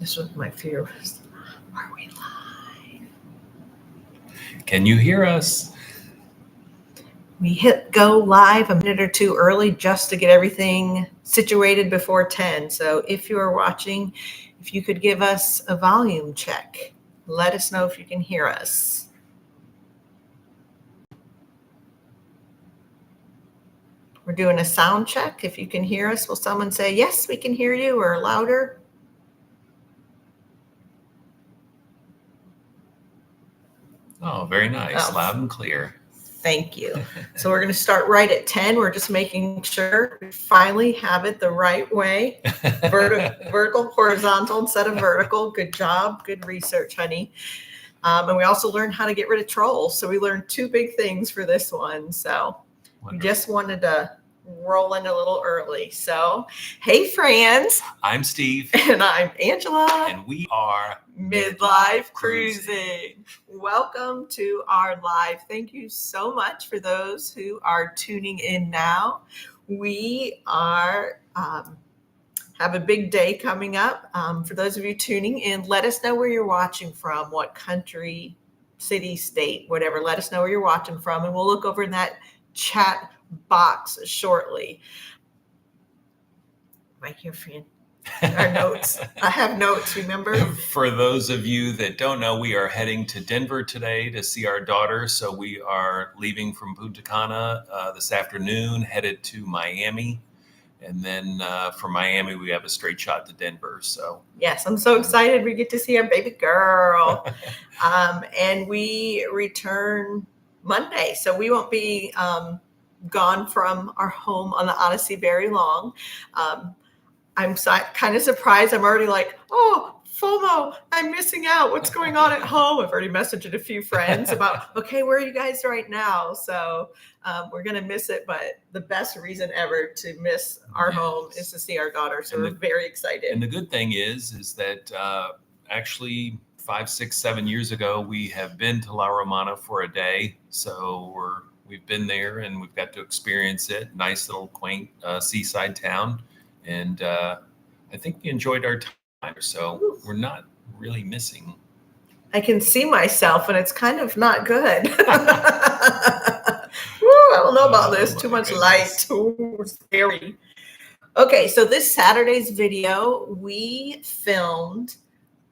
This was my fear was, are we live? Can you hear us? We hit go live a minute or two early just to get everything situated before 10. So if you are watching, if you could give us a volume check, let us know if you can hear us. We're doing a sound check. If you can hear us, will someone say, yes, we can hear you, or louder? Oh, very nice. Loud and clear. Thank you. So we're going to start right at 10. We're just making sure we finally have it the right way. Vertical, horizontal instead of vertical. Good job. Good research, honey. And we also learned how to get rid of trolls. So we learned two big things for this one. So we just wanted to roll in a little early. So, hey, friends. I'm Steve. And I'm Angela. And we are Midlife Cruising. Welcome to our live. Thank you so much for those who are tuning in now. We are have a big day coming up. For those of you tuning in, let us know where you're watching from, what country, city, state, whatever. Let us know where you're watching from, and we'll look over in that chat box shortly. Right here, friend. Our notes. I have notes, remember? For those of you that don't know, we are heading to Denver today to see our daughter. So we are leaving from Punta Cana this afternoon, headed to Miami. And then from Miami, we have a straight shot to Denver. So yes, I'm so excited. We get to see our baby girl. And we return Monday. So we won't be gone from our home on the Odyssey very long. I'm kind of surprised. I'm already like, oh, FOMO, I'm missing out. What's going on at home? I've already messaged a few friends about, okay, where are you guys right now? So we're going to miss it. But the best reason ever to miss our home is to see our daughter. So we're very excited. And the good thing is that actually 5, 6, 7 years ago, we have been to La Romana for a day. So we've been there and we've got to experience it. Nice little quaint seaside town. And I think we enjoyed our time, so we're not really missing. I can see myself, and it's kind of not good. I don't know about this. Too much light. Ooh, scary. Okay, so this Saturday's video, we filmed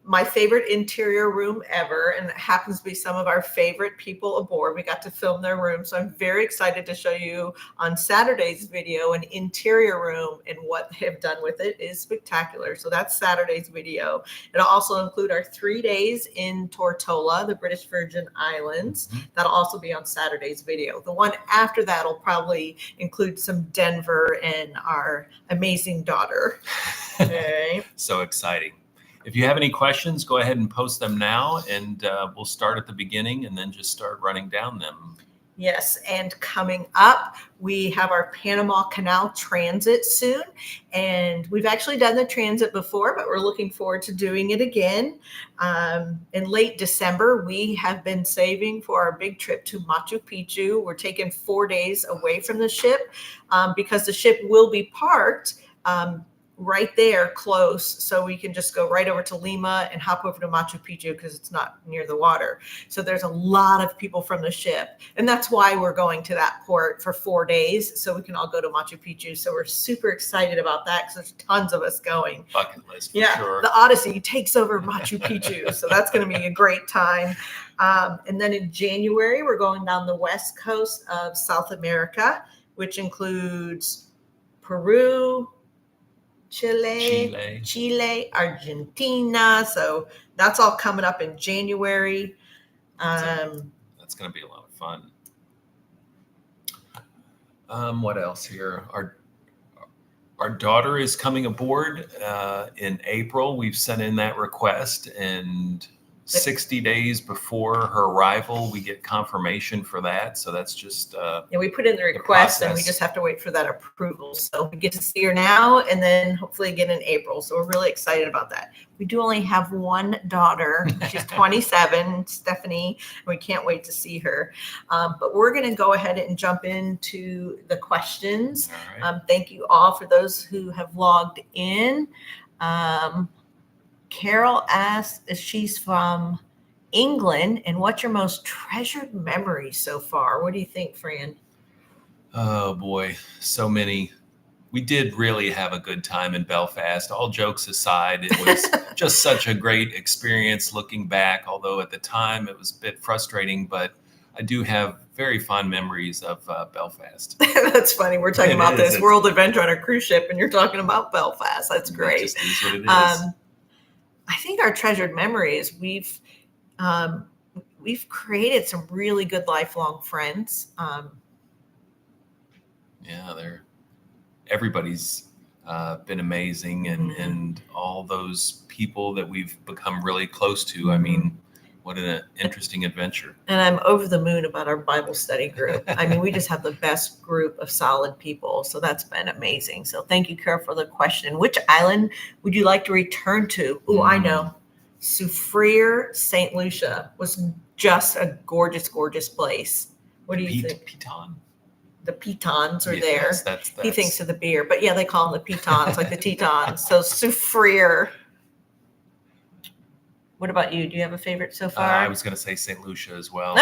my favorite interior room ever, and it happens to be some of our favorite people aboard. We got to film their room, so I'm very excited to show you on Saturday's video an interior room, and what they have done with it is spectacular. So that's Saturday's video. It'll also include our 3 days in Tortola, the British Virgin Islands. That'll also be on Saturday's video. The one after that will probably include some Denver and our amazing daughter. Okay. So exciting. If you have any questions, go ahead and post them now, and we'll start at the beginning and then just start running down them. Yes, and coming up, we have our Panama Canal transit soon, and we've actually done the transit before, but we're looking forward to doing it again. In late December, we have been saving for our big trip to Machu Picchu. We're taking 4 days away from the ship because the ship will be parked right there close, so we can just go right over to Lima and hop over to Machu Picchu because it's not near the water. So there's a lot of people from the ship, and that's why we're going to that port for 4 days, so we can all go to Machu Picchu. So we're super excited about that because there's tons of us going. Bucket list for sure. The Odyssey takes over Machu Picchu, so that's going to be a great time. And then in January, we're going down the west coast of South America, which includes Peru, Chile, Argentina. So that's all coming up in January. That's going to be a lot of fun. What else here? Our daughter is coming aboard in April. We've sent in that request, and 60 days before her arrival, we get confirmation for that. So that's just we put in the request, and we just have to wait for that approval. So we get to see her now, and then hopefully again in April. So we're really excited about that. We do only have one daughter. She's 27, Stephanie, and we can't wait to see her. But we're going to go ahead and jump into the questions. All right. Thank you all for those who have logged in. Carol asks if she's from England and what's your most treasured memory so far? What do you think, Fran? Oh boy, so many. We did really have a good time in Belfast. All jokes aside, it was just such a great experience looking back, although at the time it was a bit frustrating, but I do have very fond memories of Belfast. That's funny. We're talking about this world adventure on a cruise ship, and you're talking about Belfast. That's great. It just is what it is. I think our treasured memories, we've created some really good lifelong friends. Yeah, everybody's been amazing, and all those people that we've become really close to. I mean, what an interesting adventure. And I'm over the moon about our Bible study group. I mean, we just have the best group of solid people. So that's been amazing. So thank you, Carol, for the question. Which island would you like to return to? Oh, I know. Soufriere, St. Lucia was just a gorgeous, gorgeous place. What do you think? Piton. The pitons are there. That's He thinks of the beer, but yeah, they call them the pitons, like the Tetons. So Soufriere. What about you? Do you have a favorite so far? I was going to say St. Lucia as well.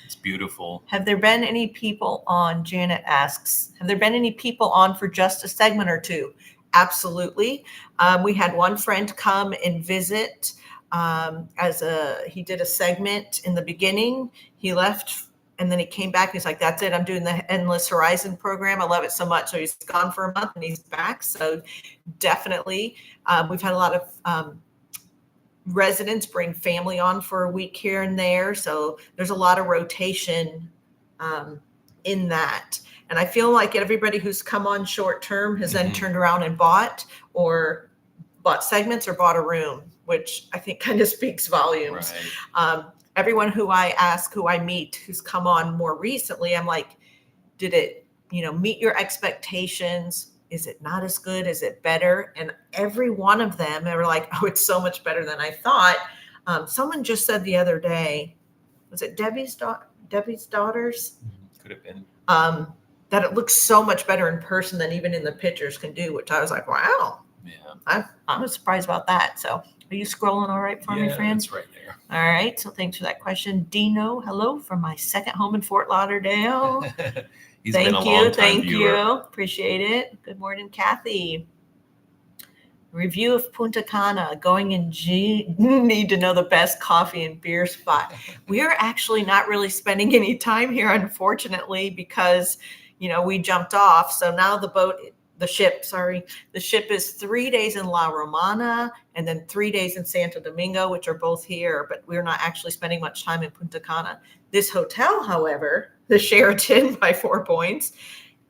It's beautiful. Have there been any people on, Janet asks, have there been any people on for just a segment or two? Absolutely. We had one friend come and visit he did a segment in the beginning. He left and then he came back. He's like, that's it. I'm doing the Endless Horizon program. I love it so much. So he's gone for a month and he's back. So definitely, we've had a lot of residents bring family on for a week here and there. So there's a lot of rotation in that. And I feel like everybody who's come on short term has then turned around and bought segments or bought a room, which I think kind of speaks volumes. Right. Everyone who I meet who's come on more recently, I'm like, did it, meet your expectations? Is it not as good? Is it better? And every one of them, they were like, oh, it's so much better than I thought. Someone just said the other day, was it Debbie's daughters? Could have been. That it looks so much better in person than even in the pictures can do, which I was like, wow. Yeah. I'm surprised about that. So are you scrolling all right for me, friend? Yeah, it's right there. All right. So thanks for that question. Dino, hello from my second home in Fort Lauderdale. He's been a long time viewer. Thank you. Appreciate it. Good morning, Kathy. Review of Punta Cana. Going in need to know the best coffee and beer spot. We are actually not really spending any time here, unfortunately, because, we jumped off. So now the ship is 3 days in La Romana and then 3 days in Santo Domingo, which are both here, but we're not actually spending much time in Punta Cana. This hotel, however, the Sheraton by 4 points.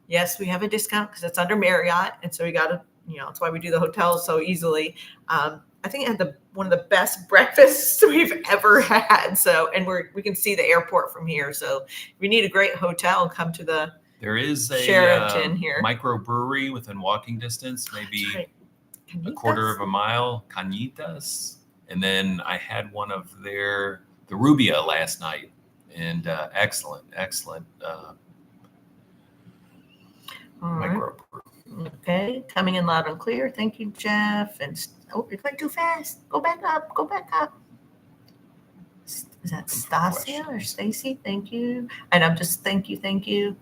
Yes, we have a discount because it's under Marriott. And so we got to, that's why we do the hotels so easily. I think it had one of the best breakfasts we've ever had. So, and we can see the airport from here. So if you need a great hotel, come to there is a Sheraton here. Microbrewery within walking distance, maybe a quarter of a mile, Cañitas. And then I had one of the Rubia last night. And excellent. Microbrewery. Okay, coming in loud and clear. Thank you, Jeff. And you're going too fast. Go back up. Is that Stasia or Stacy? Thank you. And I'm just thank you.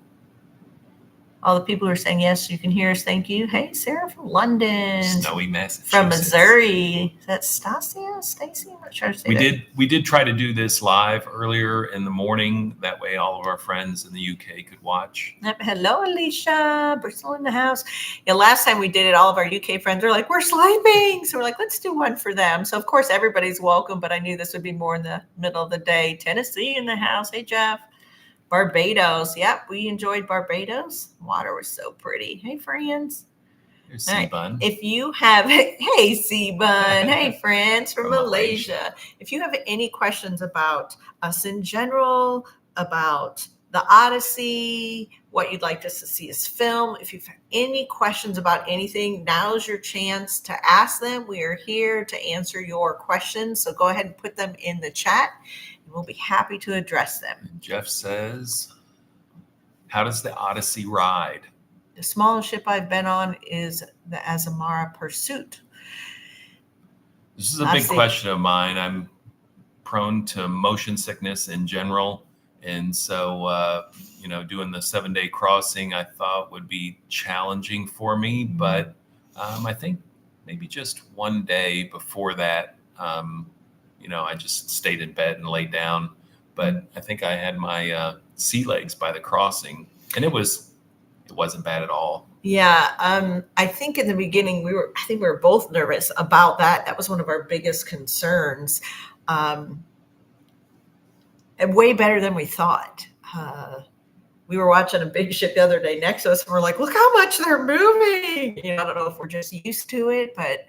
All the people who are saying yes, you can hear us. Thank you. Hey, Sarah from London. Snowy Massachusetts. From Missouri. Is that Stasia? Stacy? I'm not sure to say that. We did try to do this live earlier in the morning. That way all of our friends in the UK could watch. Hello, Alicia. Bristol in the house. Yeah, last time we did it, all of our UK friends were like, we're sleeping. So we're like, let's do one for them. So, of course, everybody's welcome, but I knew this would be more in the middle of the day. Tennessee in the house. Hey, Jeff. Barbados. Yep, we enjoyed Barbados. Water was so pretty. Hey, friends. Here's C-Bun. If you have, hey, C-Bun. Hey, friends from Malaysia. If you have any questions about us in general, about the Odyssey, what you'd like us to see us film, if you've any questions about anything, now's your chance to ask them. We are here to answer your questions. So go ahead and put them in the chat. We'll be happy to address them. Jeff says, how does the Odyssey ride? The smallest ship I've been on is the Azamara Pursuit. This is a big question of mine. I'm prone to motion sickness in general. And so, doing the 7-day crossing, I thought would be challenging for me. But I think maybe just one day before that, I just stayed in bed and laid down. But I think I had my sea legs by the crossing, and it wasn't bad at all. Yeah. I think in the beginning we were both nervous about that. That was one of our biggest concerns. And way better than we thought. We were watching a big ship the other day next to us, and we're like, look how much they're moving. I don't know if we're just used to it, but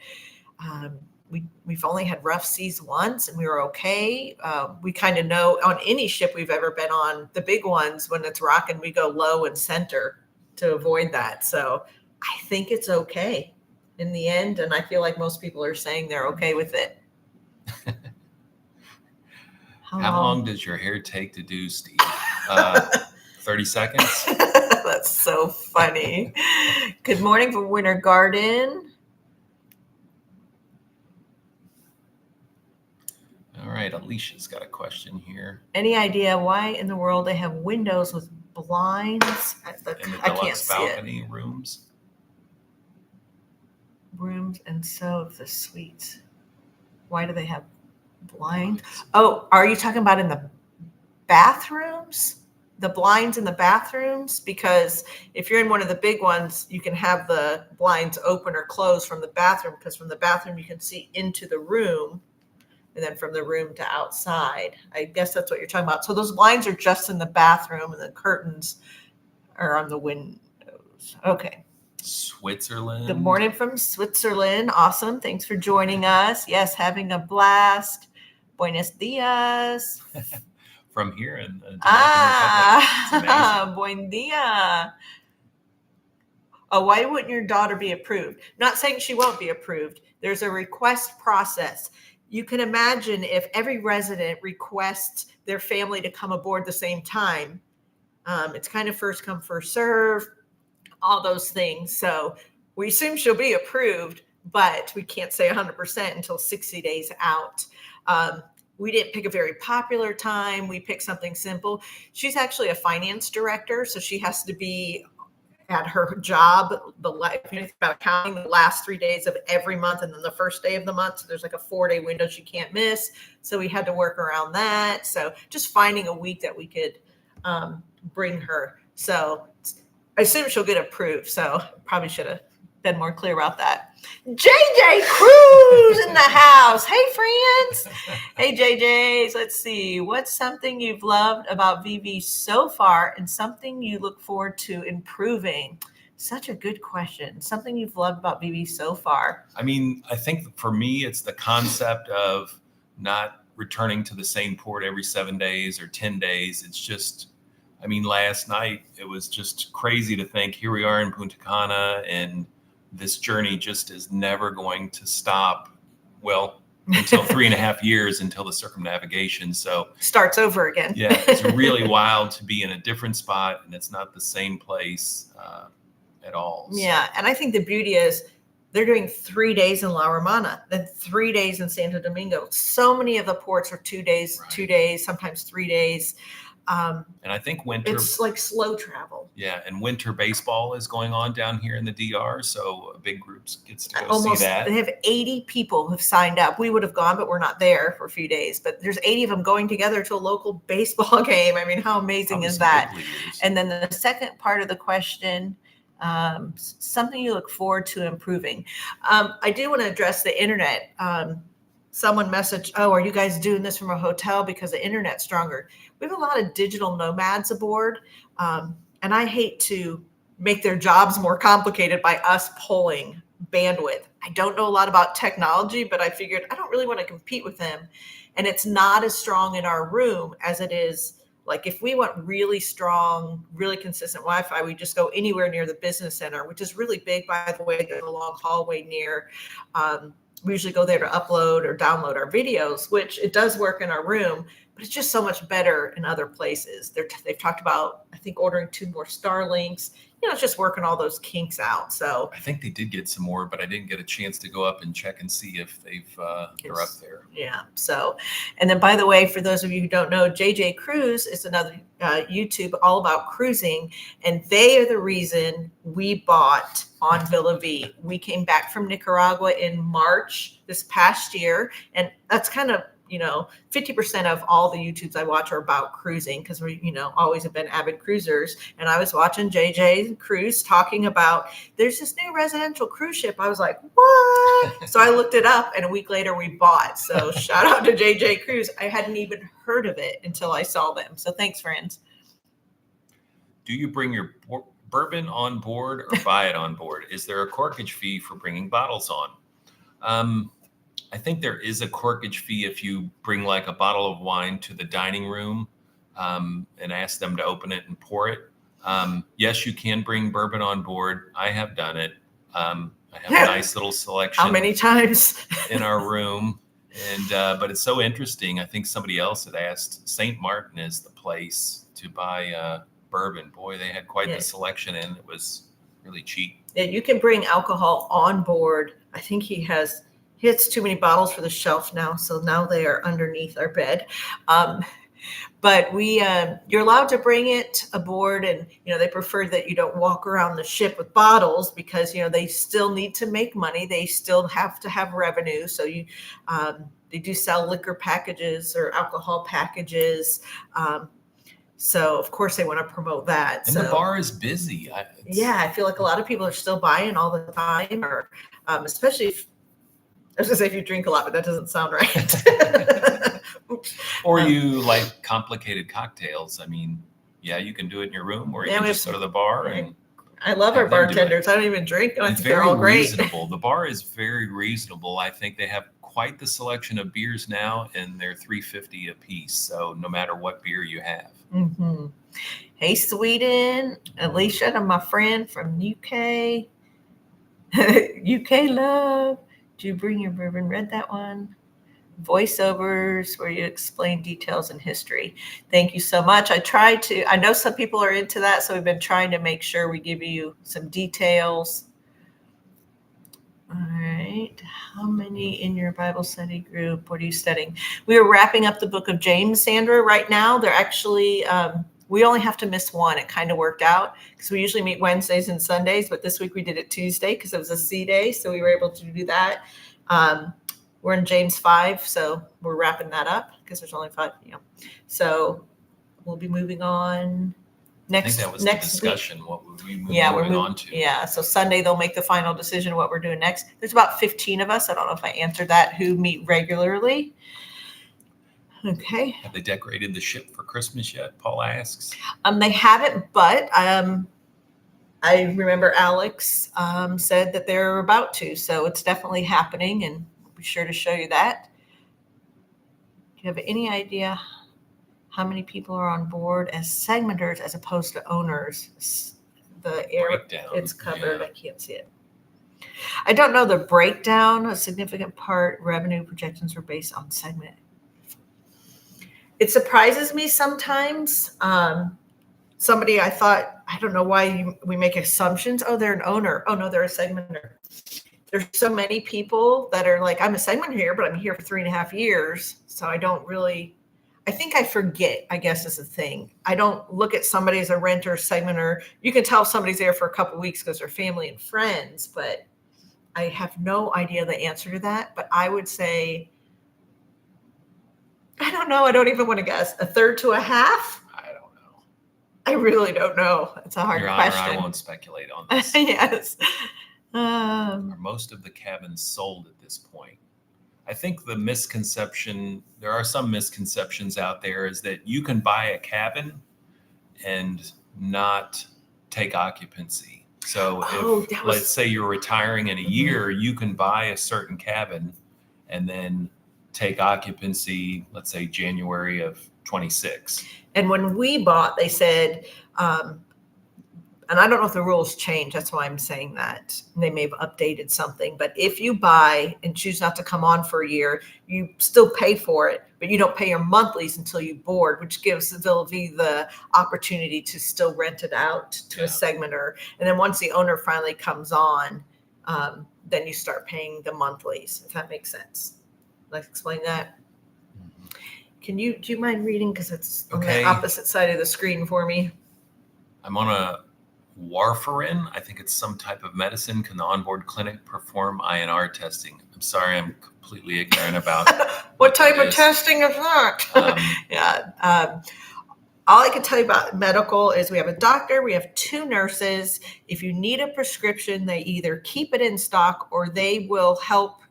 we've only had rough seas once, and we were okay. We kind of know on any ship we've ever been on, the big ones, when it's rocking, we go low and center to avoid that. So I think it's okay in the end, and I feel like most people are saying they're okay with it. How long does your hair take to do, Steve? 30 seconds? That's so funny. Good morning from Winter Garden. All right, Alicia's got a question here. Any idea why in the world they have windows with blinds? In the deluxe balcony rooms? Rooms and so the suites. Why do they have blinds? Oh, are you talking about in the bathrooms? The blinds in the bathrooms? Because if you're in one of the big ones, you can have the blinds open or closed from the bathroom, because from the bathroom you can see into the room, and then from the room to outside. I guess that's what you're talking about. So those blinds are just in the bathroom, and the curtains are on the windows. Okay. Switzerland. Good morning from Switzerland. Awesome. Thanks for joining us. Yes, having a blast. Buenos dias. From here in the Dominican Republic. Buen dia. Oh, why wouldn't your daughter be approved? Not saying she won't be approved. There's a request process. You can imagine if every resident requests their family to come aboard the same time. It's kind of first come, first serve, all those things. So we assume she'll be approved, but we can't say 100% until 60 days out. We didn't pick a very popular time. We picked something simple. She's actually a finance director, so she has to be at her job, if you think about counting the last 3 days of every month and then the first day of the month. So there's like a 4-day window she can't miss. So we had to work around that. So just finding a week that we could bring her. So I assume she'll get approved. So probably should have been more clear about that. JJ Cruz in the house. Hey, friends. Hey, JJs. Let's see. What's something you've loved about VV so far and something you look forward to improving? Such a good question. Something you've loved about VV so far. I mean, I think for me, it's the concept of not returning to the same port every 7 days or 10 days. It's just, last night it was just crazy to think here we are in Punta Cana, and this journey just is never going to stop. Well, until 3.5 years until the circumnavigation. So starts over again. Yeah, it's really wild to be in a different spot, and it's not the same place at all. So. Yeah, and I think the beauty is they're doing 3 days in La Romana, then 3 days in Santo Domingo. So many of the ports are 2 days, right. 2 days, sometimes 3 days. And I think winter, it's like slow travel. Yeah, and winter baseball is going on down here in the DR, so big groups gets to go see that. They have 80 people who've signed up. We would have gone, but we're not there for a few days. But there's 80 of them going together to a local baseball game. How amazing is that? And then the second part of the question, something you look forward to improving. I do want to address the internet. Someone messaged, are you guys doing this from a hotel because the internet's stronger? We have a lot of digital nomads aboard, and I hate to make their jobs more complicated by us pulling bandwidth. I don't know a lot about technology, but I figured I don't really want to compete with them. And it's not as strong in our room as it is. Like if we want really strong, really consistent Wi-Fi, we just go anywhere near the business center, which is really big, by the way. There's a long hallway near we usually go there to upload or download our videos, which it does work in our room, but it's just so much better in other places. They've talked about, I think, ordering 2 more Starlinks. It's just working all those kinks out. So I think they did get some more, but I didn't get a chance to go up and check and see if they're up there. Yeah. So, and then by the way, for those of you who don't know, JJ Cruise is another YouTube all about cruising, and they are the reason we bought on Villa Vie. We came back from Nicaragua in March this past year, and that's kind of 50% of all the YouTubes I watch are about cruising because we, always have been avid cruisers. And I was watching JJ Cruise talking about there's this new residential cruise ship. I was like, what? So I looked it up, and a week later we bought. So shout out to JJ Cruise. I hadn't even heard of it until I saw them. So thanks, friends. Do you bring your bourbon on board or buy it on board? Is there a corkage fee for bringing bottles on? I think there is a corkage fee if you bring like a bottle of wine to the dining room and ask them to open it and pour it. Yes, you can bring bourbon on board. I have done it. I have a nice little selection. How many times? In our room. And but it's so interesting. I think somebody else had asked. St. Martin is the place to buy bourbon. Boy, they had quite the selection, and it was really cheap. Yeah, you can bring alcohol on board. I think he has too many bottles for the shelf now, so now they are underneath our bed. But you're allowed to bring it aboard, and they prefer that you don't walk around the ship with bottles because they still need to make money. They still have to have revenue. So they do sell liquor packages or alcohol packages. So of course they want to promote that. And the bar is busy. I feel like a lot of people are still buying all the time, or especially if, I was going to say if you drink a lot, but that doesn't sound right. Or you like complicated cocktails. I mean, you can do it in your room, or you can just go to the bar. And I love our bartenders. I don't even drink. I think they're all great. Reasonable. The bar is very reasonable. I think they have quite the selection of beers now, and they're $3.50 a piece. So no matter what beer you have. Mm-hmm. Hey, Sweden, Alicia, and my friend from UK. UK love. Do you bring your bourbon? Read that one. Voiceovers where you explain details and history. Thank you so much. I know some people are into that, so we've been trying to make sure we give you some details. All right. How many in your Bible study group? What are you studying? We are wrapping up the book of James, Sandra, right now. They're actually, we only have to miss one. It kind of worked out because we usually meet Wednesdays and Sundays, but this week we did it Tuesday because it was a C day. So we were able to do that. We're in James 5, so we're wrapping that up because there's only 5. So we'll be moving on next. I think that was next the discussion. Week. What would we moving on to? Yeah. So Sunday they'll make the final decision what we're doing next. There's about 15 of us. I don't know if I answered that, who meet regularly. Okay. Have they decorated the ship for Christmas yet? Paul asks. They haven't, but I remember Alex said that they're about to. So it's definitely happening, and we'll be sure to show you that. Do you have any idea how many people are on board as segmenters as opposed to owners? The breakdown. It's covered. Yeah. I can't see it. I don't know the breakdown. A significant part revenue projections were based on segment. It surprises me sometimes. Somebody I thought, I don't know why we make assumptions. Oh, they're an owner. Oh, no, they're a segmenter. There's so many people that are like, I'm a segmenter here, but I'm here for 3.5 years. So I don't really, I think I forget, I guess is the thing. I don't look at somebody as a renter, segmenter. You can tell somebody's there for a couple of weeks because they're family and friends, but I have no idea the answer to that. But I would say, I don't know. I don't even want to guess. 1/3 to 1/2? I don't know. I really don't know. It's a hard question. I won't speculate on this. Yes. Are most of the cabins sold at this point? I think the misconception, there are some misconceptions out there, is that you can buy a cabin and not take occupancy. So if, let's say you're retiring in a year, you can buy a certain cabin and then take occupancy, let's say January of 26. And when we bought, they said and I don't know if the rules change. That's why I'm saying that. They may have updated something. But if you buy and choose not to come on for a year, you still pay for it, but you don't pay your monthlies until you board, which gives Villa Vie the opportunity to still rent it out to a segmenter. And then once the owner finally comes on, then you start paying the monthlies, if that makes sense. Let's explain that. Do you mind reading? Because it's on the opposite side of the screen for me. I'm on a warfarin. I think it's some type of medicine. Can the onboard clinic perform INR testing? I'm sorry, I'm completely ignorant about what type of testing is that? All I can tell you about medical is we have a doctor, we have 2 nurses. If you need a prescription, they either keep it in stock or they will help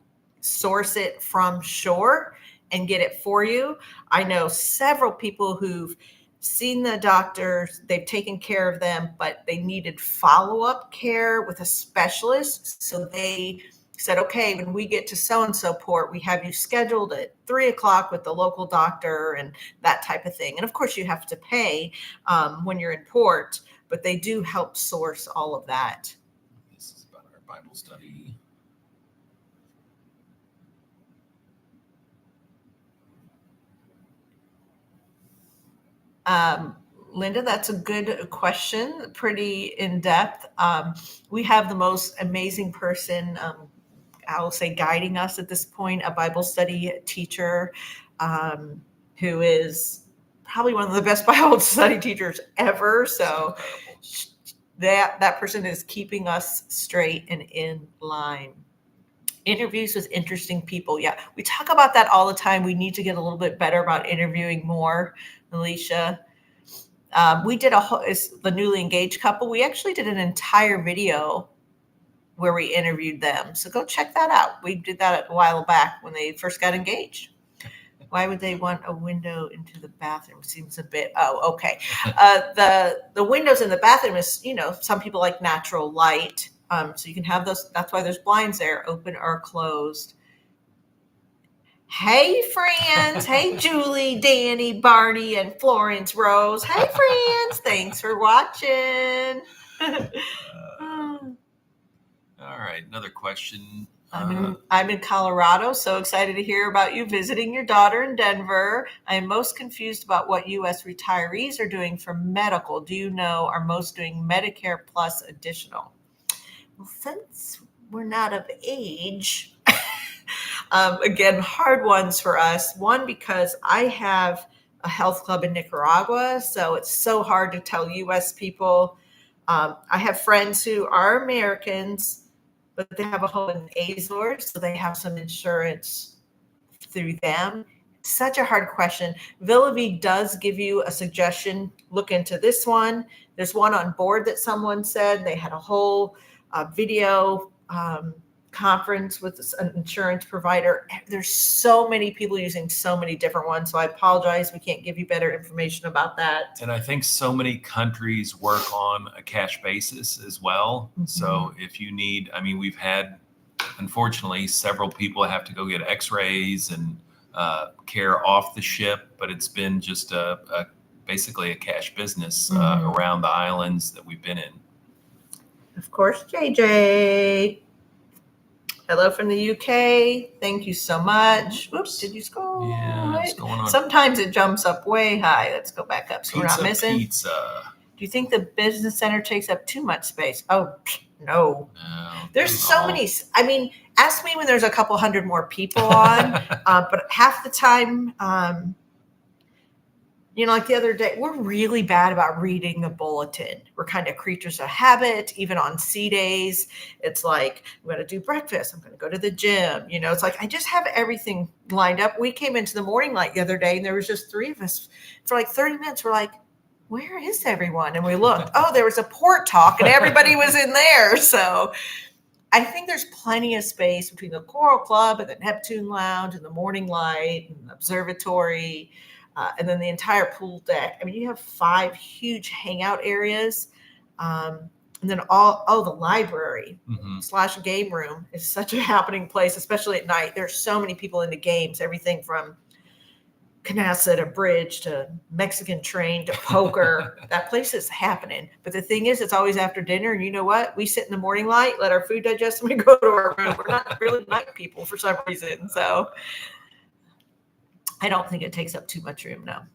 source it from shore and get it for you. I know several people who've seen the doctors, they've taken care of them, but they needed follow-up care with a specialist. So they said, okay, when we get to so-and-so port, we have you scheduled at 3:00 with the local doctor and that type of thing. And of course you have to pay when you're in port, but they do help source all of that. This is about our Bible study. Linda, that's a good question. Pretty in depth. We have the most amazing person, I will say, guiding us at this point, a Bible study teacher who is probably one of the best Bible study teachers ever. So that person is keeping us straight and in line. Interviews with interesting people. Yeah, we talk about that all the time. We need to get a little bit better about interviewing more, Alicia. We did the newly engaged couple. We actually did an entire video where we interviewed them. So go check that out. We did that a while back when they first got engaged. Why would they want a window into the bathroom? Seems a bit, okay. The windows in the bathroom is, some people like natural light. So you can have those. That's why there's blinds there, open or closed. Hey, friends. Hey, Julie, Danny, Barney, and Florence Rose. Hey, friends. Thanks for watching. All right, another question. I'm in Colorado, so excited to hear about you visiting your daughter in Denver. I am most confused about what U.S. retirees are doing for medical. Do you know, are most doing Medicare plus additional? Well, since we're not of age, again, hard ones for us. One, because I have a health club in Nicaragua, so it's so hard to tell U.S. people. I have friends who are Americans, but they have a home in Azores, so they have some insurance through them. It's such a hard question. Villa Vie does give you a suggestion. Look into this one. There's one on board that someone said. They had a whole video conference with an insurance provider. There's so many people using so many different ones. So I apologize. We can't give you better information about that. And I think so many countries work on a cash basis as well. Mm-hmm. So if you need, we've had, unfortunately, several people have to go get x-rays and care off the ship, but it's been just basically a cash business around the islands that we've been in. Of course, JJ. Hello from the UK. Thank you so much. Whoops, did you scroll? Yeah, what's going on? Sometimes it jumps up way high. Let's go back up so we're not missing. Pizza. Do you think the business center takes up too much space? Oh, no. There's so many. Ask me when there's a couple hundred more people on. But half the time, like the other day, we're really bad about reading the bulletin. We're kind of creatures of habit. Even on sea days, it's like, I'm going to do breakfast. I'm going to go to the gym. It's like, I just have everything lined up. We came into the morning light the other day and there was just 3 of us for like 30 minutes. We're like, where is everyone? And we looked, there was a port talk and everybody was in there. So I think there's plenty of space between the Coral Club and the Neptune Lounge and the Morning Light and the Observatory. And then the entire pool deck. You have 5 huge hangout areas. And then the library / game room is such a happening place, especially at night. There's so many people into games, everything from Canasta to Bridge to Mexican Train to Poker. That place is happening. But the thing is, it's always after dinner. And you know what? We sit in the morning light, let our food digest, and we go to our room. We're not really night people for some reason. So I don't think it takes up too much room now.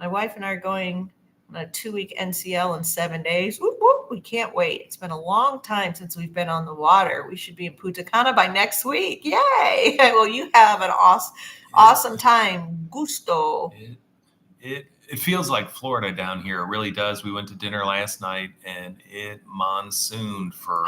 My wife and I are going on a 2-week NCL in 7 days. Whoop, whoop. We can't wait. It's been a long time since we've been on the water. We should be in Punta Cana by next week. Yay. Well, you have an awesome time. Gusto. It feels like Florida down here. It really does. We went to dinner last night and it monsooned for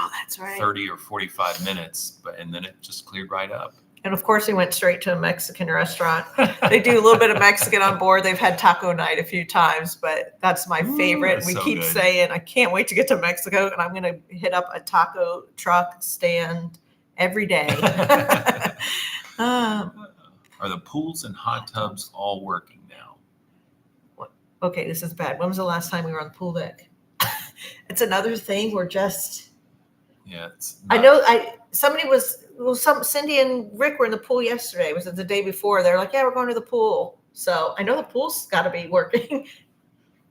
30 or 45 minutes, and then it just cleared right up. And of course, we went straight to a Mexican restaurant. They do a little bit of Mexican on board. They've had taco night a few times, but that's my favorite. We keep saying, I can't wait to get to Mexico, and I'm going to hit up a taco truck stand every day. Are the pools and hot tubs all working now? Okay, this is bad. When was the last time we were on the pool deck? It's another thing. We're just. Yeah, Cindy and Rick were in the pool yesterday. Was it the day before? They're like, yeah, we're going to the pool. So I know the pool's got to be working.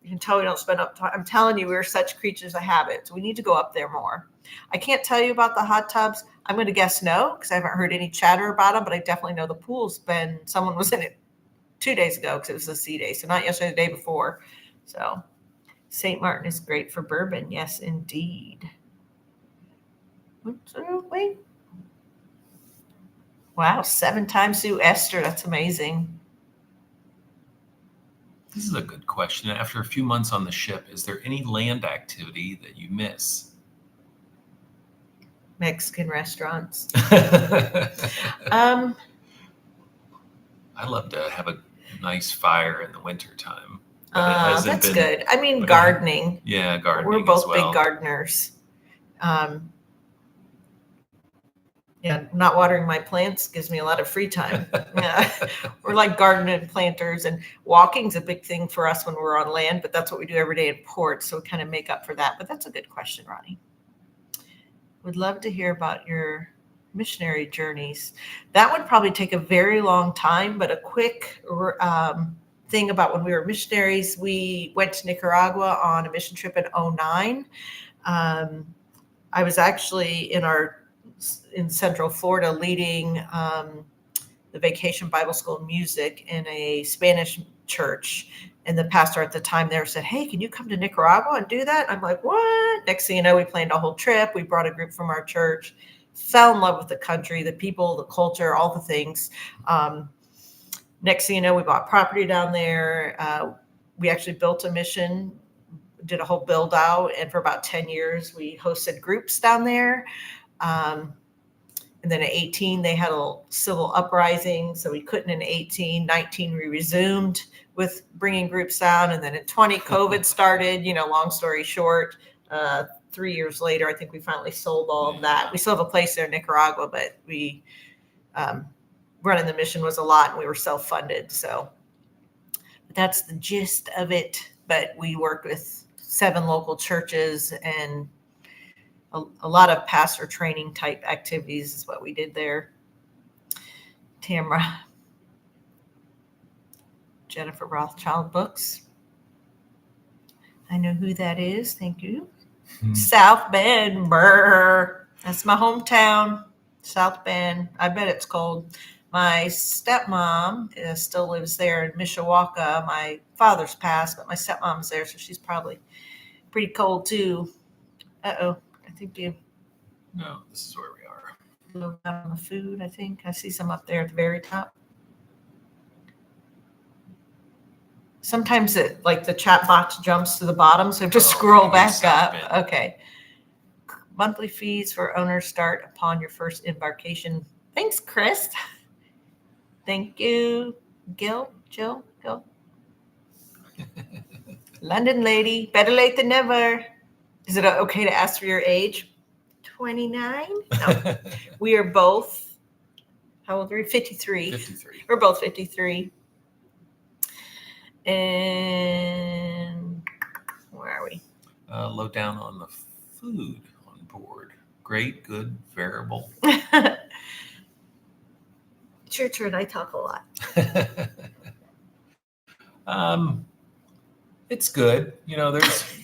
You can tell we don't spend up time. I'm telling you, we're such creatures of habit. So we need to go up there more. I can't tell you about the hot tubs. I'm going to guess no, because I haven't heard any chatter about them, but I definitely know the pool's been, someone was in it 2 days ago because it was a sea day. So not yesterday, the day before. So St. Martin is great for bourbon. Yes, indeed. Wait. Wow, 7 times Sue Esther. That's amazing. This is a good question. After a few months on the ship, is there any land activity that you miss? Mexican restaurants. I'd love to have a nice fire in the wintertime. That's good. I mean, gardening. Gardening. We're both big gardeners. Not watering my plants gives me a lot of free time. We're like gardening planters, and walking's a big thing for us when we're on land, but that's what we do every day in port. So we kind of make up for that. But that's a good question, Ronnie. Would love to hear about your missionary journeys. That would probably take a very long time, but a quick thing about when we were missionaries, we went to Nicaragua on a mission trip in 2009. I was actually in Central Florida leading the Vacation Bible School music in a Spanish church. And the pastor at the time there said, hey, can you come to Nicaragua and do that? I'm like, what? Next thing you know, we planned a whole trip. We brought a group from our church, fell in love with the country, the people, the culture, all the things. Next thing you know, we bought property down there. We actually built a mission, did a whole build out. And for about 10 years, we hosted groups down there. And then in 2018, they had a civil uprising. So we couldn't in 2018. 2019, we resumed with bringing groups down. And then in 2020, COVID started, long story short, 3 years later, I think we finally sold all of that. We still have a place there in Nicaragua, but we, running the mission was a lot and we were self-funded. So that's the gist of it. But we worked with 7 local churches, and a lot of pastor training type activities is what we did there. Tamra. Jennifer Rothschild Books. I know who that is. Thank you. South Bend. Brr. That's my hometown. South Bend. I bet it's cold. My stepmom still lives there in Mishawaka. My father's passed, but my stepmom's there, so she's probably pretty cold too. Uh-oh. I think you. No, this is where we are. Low down on the food, I think. I see some up there at the very top. Sometimes the chat box jumps to the bottom, so just scroll back up. Okay. Monthly fees for owners start upon your first embarkation. Thanks, Chris. Thank you, Jill. London lady, better late than never. Is it okay to ask for your age? 29? No. We are both, how old are we? 53. 53. We're both 53. And where are we? Low down on the food on board. Great, good, variable. It's your turn. I talk a lot. It's good.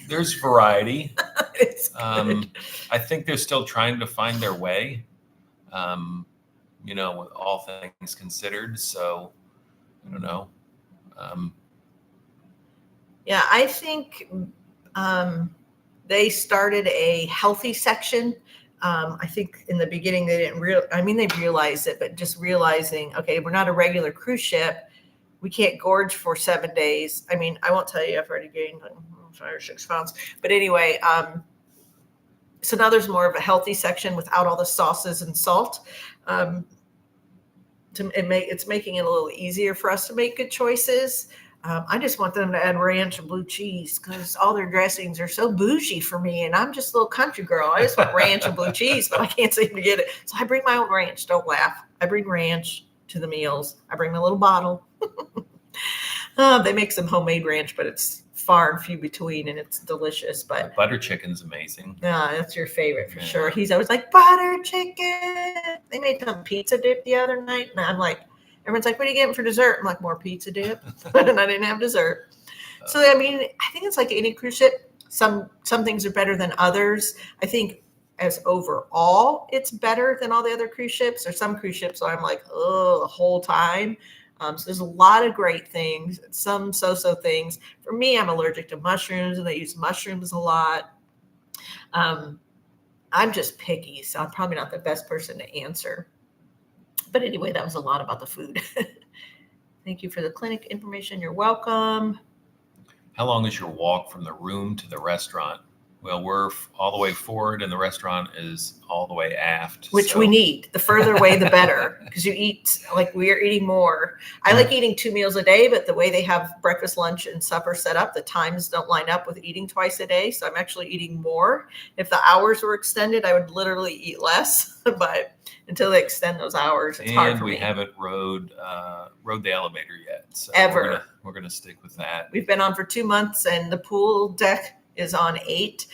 There's variety. It's good. I think they're still trying to find their way. With all things considered. So I don't know. Yeah, I think they started a healthy section. I think in the beginning they didn't they realized it, but just realizing, okay, we're not a regular cruise ship. We can't gorge for 7 days. I mean, I won't tell you, I've already gained like 5 or 6 pounds. But anyway, so now there's more of a healthy section without all the sauces and salt. It's making it a little easier for us to make good choices. I just want them to add ranch and blue cheese because all their dressings are so bougie for me, and I'm just a little country girl. I just want ranch and blue cheese, but I can't seem to get it. So I bring my own ranch. Don't laugh. I bring ranch to the meals. I bring my little bottle. They make some homemade ranch, but it's far and few between, and it's delicious. But the butter chicken's amazing. Yeah, that's your favorite for sure. He's always like, butter chicken. They made some pizza dip the other night, and I'm like, everyone's like, what are you getting for dessert? I'm like, more pizza dip. And I didn't have dessert. So, I mean, I think it's like any cruise ship. Some things are better than others. I think as overall, it's better than all the other cruise ships. Or some cruise ships, so I'm like, oh, the whole time. So there's a lot of great things, some so-so things. For me, I'm allergic to mushrooms, and they use mushrooms a lot. I'm just picky, so I'm probably not the best person to answer. But anyway, that was a lot about the food. Thank you for the clinic information. You're welcome. How long is your walk from the room to the restaurant? Well, we're all the way forward, and the restaurant is all the way aft. Which we need. The further away, the better, because you eat, like we are eating more. I like eating 2 meals a day, but the way they have breakfast, lunch, and supper set up, the times don't line up with eating twice a day. So I'm actually eating more. If the hours were extended, I would literally eat less. But until they extend those hours, it's hard for me. And we haven't rode the elevator yet. So ever. We're gonna stick with that. We've been on for 2 months, and the pool deck is on 8.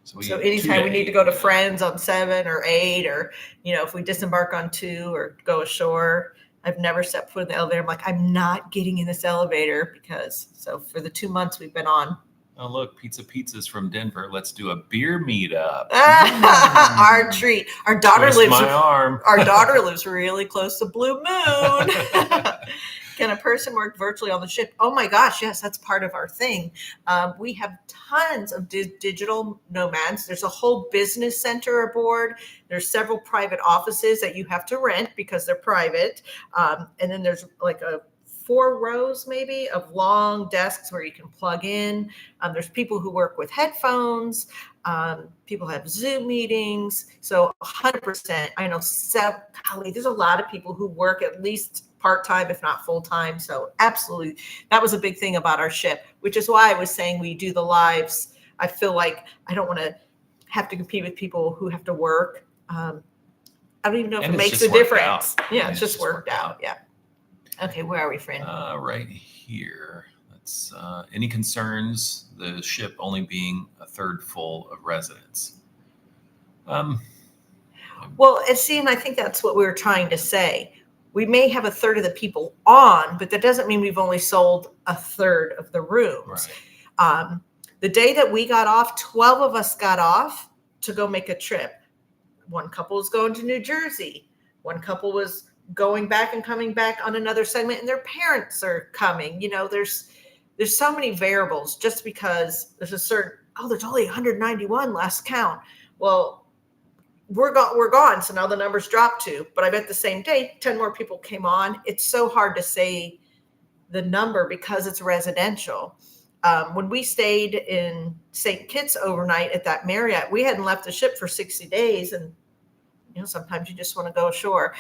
So anytime we need to go to friends on 7 or 8, or, if we disembark on 2 or go ashore, I've never set foot in the elevator. I'm like, I'm not getting in this elevator so for the 2 months we've been on. Oh, look, Pizza's from Denver. Let's do a beer meetup. Our treat. Our daughter Our daughter lives really close to Blue Moon. Can a person work virtually on the ship? Oh my gosh, yes, that's part of our thing. We have tons of digital nomads. There's a whole business center aboard. There's several private offices that you have to rent because they're private. And then there's like 4 rows maybe of long desks where you can plug in. There's people who work with headphones. People have Zoom meetings. So 100%, I know, there's a lot of people who work at least part-time, if not full-time. So absolutely, that was a big thing about our ship, which is why I was saying we do the lives. I feel like I don't want to have to compete with people who have to work. I don't even know if it makes a difference. Yeah, it's just worked out. Yeah. Okay, where are we, friend? Right here. Let's. Any concerns? The ship only being a third full of residents. Well, and I think that's what we were trying to say. We may have a third of the people on, but that doesn't mean we've only sold a third of the rooms. Right. The day that we got off, 12 of us got off to go make a trip. One couple was going to New Jersey. One couple was going back and coming back on another segment, and their parents are coming. There's so many variables just because there's there's only 191 last count. Well, we're gone. So now the numbers dropped to, but I bet the same day, 10 more people came on. It's so hard to say the number because it's residential. When we stayed in St. Kitts overnight at that Marriott, we hadn't left the ship for 60 days. And, sometimes you just want to go ashore.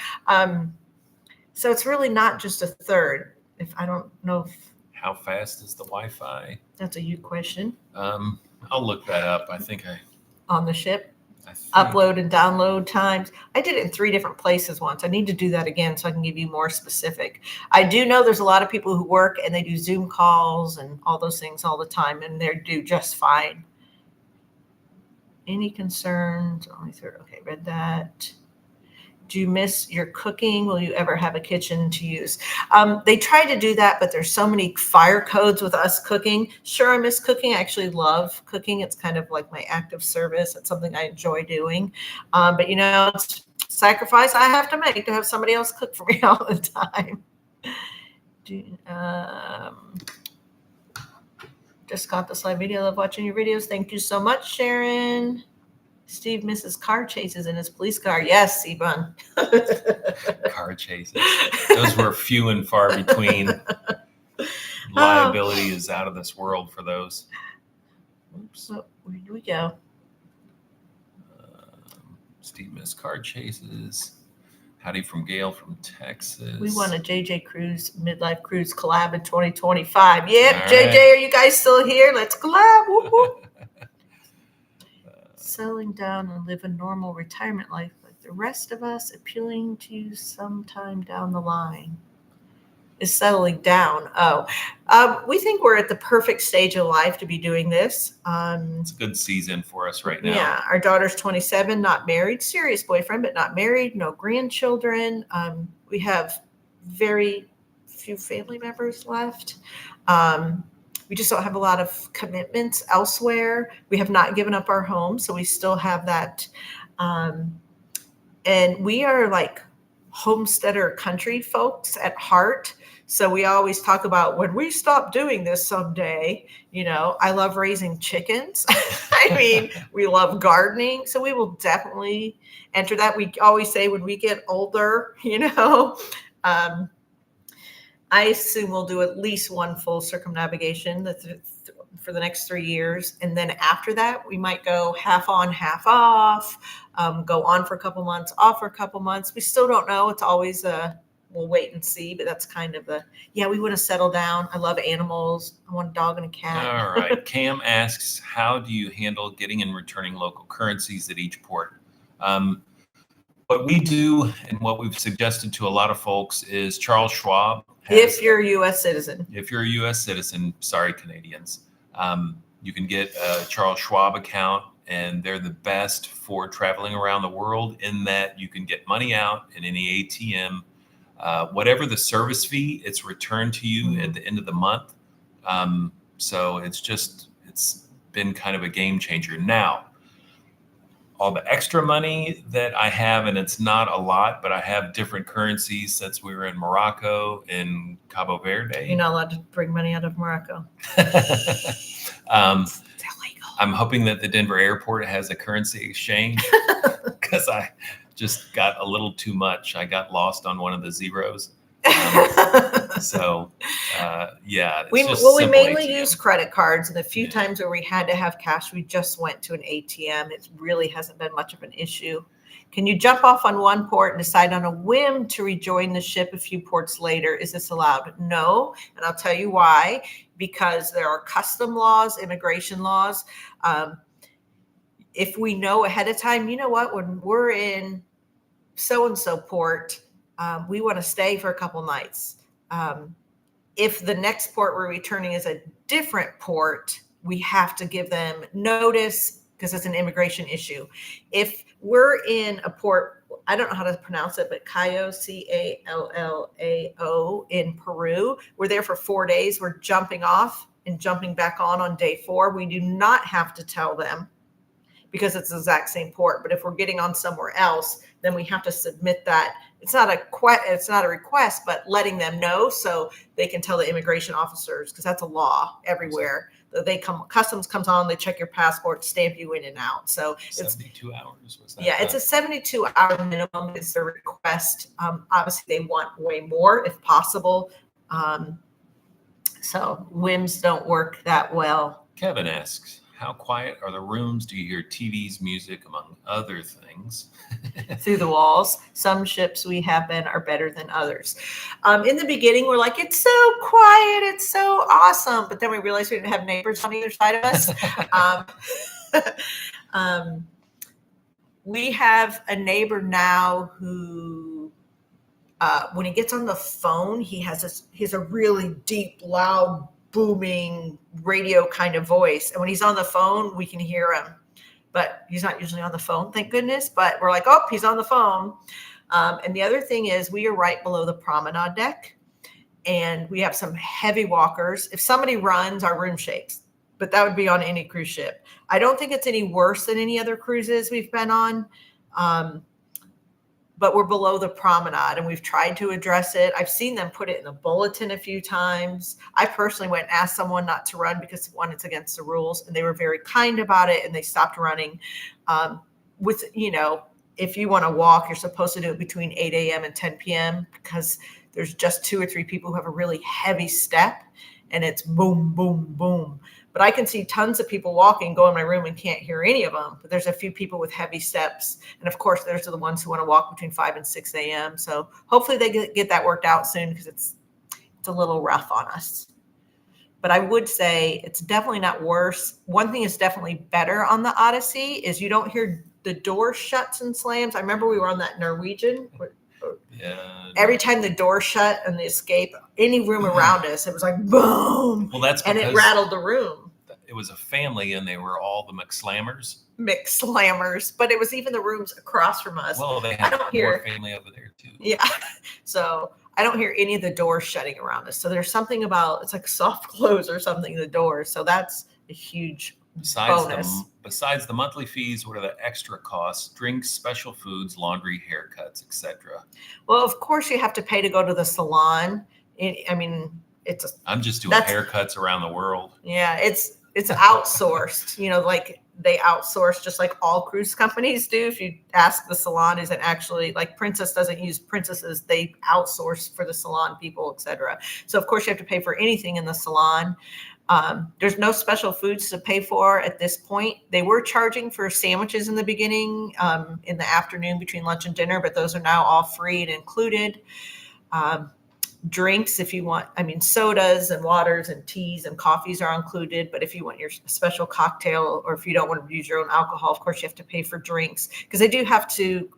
So it's really not just a third. I don't know. How fast is the Wi-Fi? That's a you question. I'll look that up. I think on the ship. Upload and download times. I did it in 3 different places once. I need to do that again so I can give you more specific. I do know there's a lot of people who work and they do Zoom calls and all those things all the time, and they do just fine. Any concerns? Only third. Okay, read that. Do you miss your cooking? Will you ever have a kitchen to use? They try to do that, but there's so many fire codes with us cooking. Sure, I miss cooking. I actually love cooking. It's kind of like my active service. It's something I enjoy doing. But it's sacrifice I have to make to have somebody else cook for me all the time. Just got this live video. I love watching your videos. Thank you so much, Sharon. Steve misses car chases in his police car. Yes, Ivan. Car chases. Those were few and far between. Liability is out of this world for those. Oops. Oh, where do we go? Steve missed car chases. Howdy from Gail from Texas. We want a JJ Cruise midlife cruise collab in 2025. Yep, All JJ, right. are you guys still here? Let's collab. Whoop, whoop. Settling down and live a normal retirement life like the rest of us, appealing to you sometime down the line. Is settling down. We think we're at the perfect stage of life to be doing this. It's a good season for us right now. Yeah, our daughter's 27, not married, serious boyfriend, but not married, no grandchildren. We have very few family members left. We just don't have a lot of commitments elsewhere. We have not given up our home, so we still have that. And we are like homesteader country folks at heart. So we always talk about when we stop doing this someday. I love raising chickens. I mean, we love gardening. So we will definitely enter that. We always say when we get older, I assume we'll do at least one full circumnavigation for the next 3 years. And then after that, we might go half on, half off, go on for a couple months, off for a couple months. We still don't know. It's always we'll wait and see, but that's kind of we want to settle down. I love animals. I want a dog and a cat. All right. Cam asks, how do you handle getting and returning local currencies at each port? What we do and what we've suggested to a lot of folks is Charles Schwab. If you're a U.S. citizen. If you're a U.S. citizen, sorry, Canadians, you can get a Charles Schwab account, and they're the best for traveling around the world in that you can get money out in any ATM. Whatever the service fee, it's returned to you at the end of the month. So it's been kind of a game changer. Now, all the extra money that I have, and it's not a lot, but I have different currencies since we were in Morocco and Cabo Verde. You're not allowed to bring money out of Morocco. It's illegal. I'm hoping that the Denver airport has a currency exchange because I just got a little too much. I got lost on one of the zeros. We mainly ATM. use credit cards, and the few times where we had to have cash, we just went to an ATM. It really hasn't been much of an issue. Can you jump off on one port and decide on a whim to rejoin the ship a few ports later? Is this allowed? No, and I'll tell you why. Because there are custom laws, immigration laws. If we know ahead of time, you know what, when we're in so-and-so port, we want to stay for a couple nights. If the next port we're returning is a different port, we have to give them notice because it's an immigration issue. If we're in a port, I don't know how to pronounce it, but Callao, Callao in Peru, we're there for 4 days. We're jumping off and jumping back on day 4. We do not have to tell them because it's the exact same port. But if we're getting on somewhere else, then we have to submit that. It's not a request, but letting them know so they can tell the immigration officers, because that's a law everywhere. Customs comes on, they check your passport, stamp you in and out. So it's 72 hours. Was that? Yeah, it's a 72-hour minimum is the request. Obviously, they want way more if possible. So whims don't work that well. Kevin asks, how quiet are the rooms? Do you hear TVs, music, among other things? Through the walls. Some ships we have been are better than others. In the beginning, we're like, it's so quiet, it's so awesome. But then we realized we didn't have neighbors on either side of us. We have a neighbor now who, when he gets on the phone, he has a really deep, loud, booming radio kind of voice. And when he's on the phone, we can hear him. But he's not usually on the phone, thank goodness. But we're like, oh, he's on the phone. And the other thing is we are right below the promenade deck, and we have some heavy walkers. If somebody runs, our room shakes, but that would be on any cruise ship. I don't think it's any worse than any other cruises we've been on. But we're below the promenade, and we've tried to address it. I've seen them put it in the bulletin a few times. I personally went and asked someone not to run because, one, it's against the rules, and they were very kind about it, and they stopped running. If you want to walk, you're supposed to do it between 8 a.m. and 10 p.m. because there's just 2 or 3 people who have a really heavy step, and it's boom, boom, boom. But I can see tons of people walking, go in my room and can't hear any of them. But there's a few people with heavy steps. And of course, there's the ones who want to walk between 5 and 6 a.m. So hopefully they get that worked out soon, because it's a little rough on us. But I would say it's definitely not worse. One thing is definitely better on the Odyssey is you don't hear the door shuts and slams. I remember we were on that Norwegian. Yeah. Every time the door shut and the escape, any room around us, it was like boom. Well, that's because it rattled the room. It was a family, and they were all the McSlammers. But it was even the rooms across from us. Well, they have more family over there too. Yeah, so I don't hear any of the doors shutting around us. So there's something about, it's like soft close or something, the doors. So that's a huge bonus. Besides the monthly fees, what are the extra costs? Drinks, special foods, laundry, haircuts, etc. Well, of course you have to pay to go to the salon. I'm just doing haircuts around the world. Yeah, it's outsourced. Like they outsource just like all cruise companies do. If you ask the salon, is it actually like Princess doesn't use princesses? They outsource for the salon people, etc. So of course you have to pay for anything in the salon. There's no special foods to pay for at this point. They were charging for sandwiches in the beginning, in the afternoon between lunch and dinner, but those are now all free and included. Drinks, if you want, sodas and waters and teas and coffees are included. But if you want your special cocktail, or if you don't want to use your own alcohol, of course you have to pay for drinks, because they do have to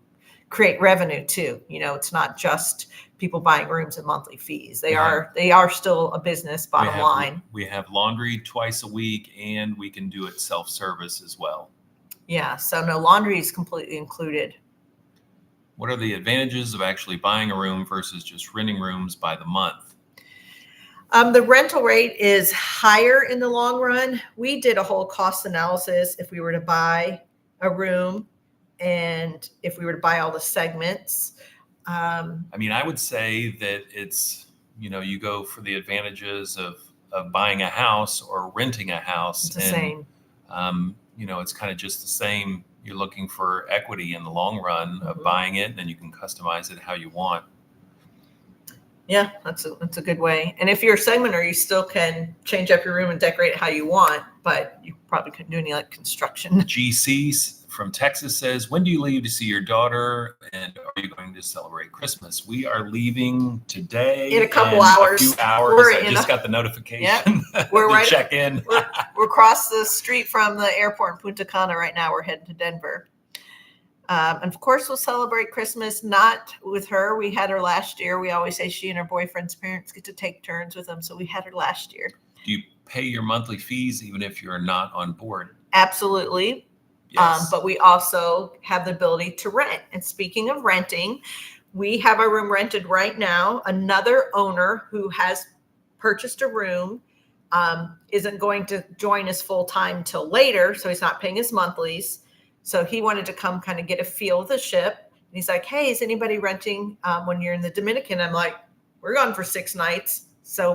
create revenue too. It's not just people buying rooms and monthly fees. They are still a business, bottom line. We have laundry twice a week, and we can do it self-service as well. Yeah, so no, laundry is completely included. What are the advantages of actually buying a room versus just renting rooms by the month? The rental rate is higher in the long run. We did a whole cost analysis if we were to buy a room and if we were to buy all the segments. I would say that it's, you go for the advantages of buying a house or renting a house. It's the same. It's kind of just the same. You're looking for equity in the long run of buying it, and then you can customize it how you want. Yeah, that's a good way. And if you're a segmenter, you still can change up your room and decorate it how you want, but you probably couldn't do any like construction. GC from Texas says, when do you leave to see your daughter, and are you going to celebrate Christmas? We are leaving today. In a couple hours. A few hours. I just got the notification. Yep. We're right. Check in. We're across the street from the airport in Punta Cana right now. We're heading to Denver. And of course, we'll celebrate Christmas not with her. We had her last year. We always say she and her boyfriend's parents get to take turns with them. So we had her last year. Do you pay your monthly fees even if you're not on board? Absolutely. Yes. But we also have the ability to rent. And speaking of renting, we have a room rented right now. Another owner who has purchased a room isn't going to join us full time till later. So he's not paying his monthlies. So he wanted to come kind of get a feel of the ship. And he's like, hey, is anybody renting when you're in the Dominican? I'm like, we're gone for 6 nights. So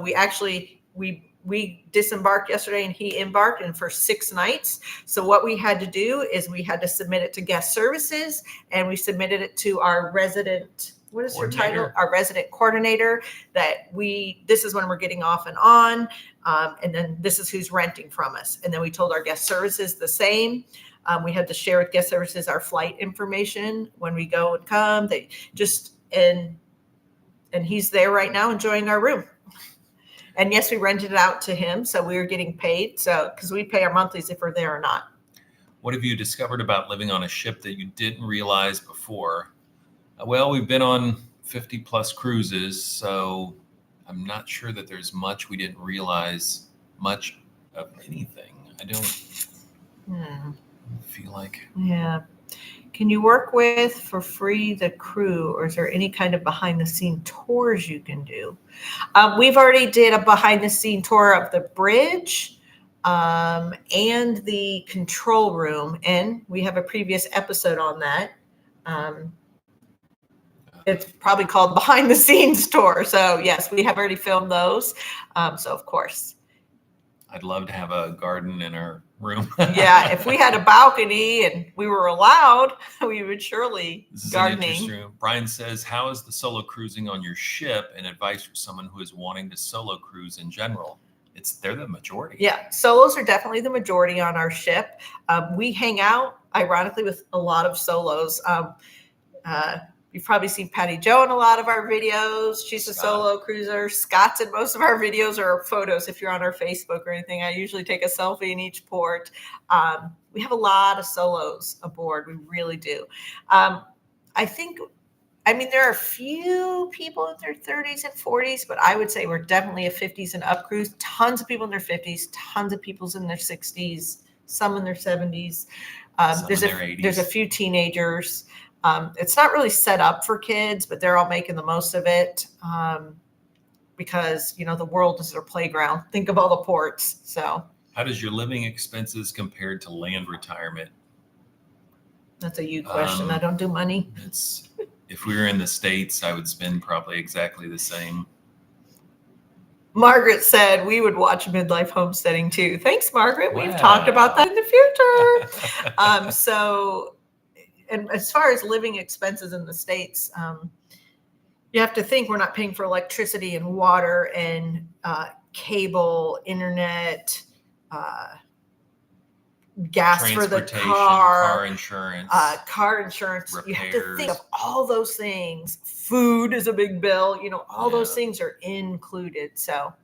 we disembarked yesterday and he embarked, and for 6 nights. So what we had to do is we had to submit it to guest services, and we submitted it to our resident, what is her title? Our resident coordinator, this is when we're getting off and on. And then this is who's renting from us. And then we told our guest services the same. We had to share with guest services our flight information when we go and come. They just, and he's there right now enjoying our room. And yes, we rented it out to him, so we were getting paid. So, because we pay our monthlies if we're there or not. What have you discovered about living on a ship that you didn't realize before? Well, we've been on 50 plus cruises, so I'm not sure that there's much we didn't realize much of anything. I don't feel like. Yeah. Can you work with for free the crew, or is there any kind of behind the scene tours you can do? We've already did a behind the scene tour of the bridge and the control room, and we have a previous episode on that. It's probably called behind the scenes tour. So yes, we have already filmed those. So of course. I'd love to have a garden in our room. Yeah, if we had a balcony and we were allowed, we would surely gardening. An interesting. Brian says, how is the solo cruising on your ship, and advice for someone who is wanting to solo cruise in general? They're the majority. Yeah, solos are definitely the majority on our ship. We hang out, ironically, with a lot of solos. You've probably seen Patty Jo in a lot of our videos. She's a solo cruiser. Scott's in most of our videos or photos. If you're on our Facebook or anything, I usually take a selfie in each port. We have a lot of solos aboard. We really do. There are a few people in their 30s and 40s, but I would say we're definitely a 50s and up cruise. Tons of people in their 50s, tons of people in their 60s, some in their 70s. There's a few teenagers. It's not really set up for kids, but they're all making the most of it because, the world is their playground. Think of all the ports. So how does your living expenses compare to land retirement? That's a you question. I don't do money. If we were in the States, I would spend probably exactly the same. Margaret said we would watch Midlife Homesteading too. Thanks, Margaret. Wow. We've talked about that in the future. And as far as living expenses in the States, you have to think we're not paying for electricity and water and cable, internet, gas for the car insurance, repairs. You have to think of all those things. Food is a big bill. All those things are included. So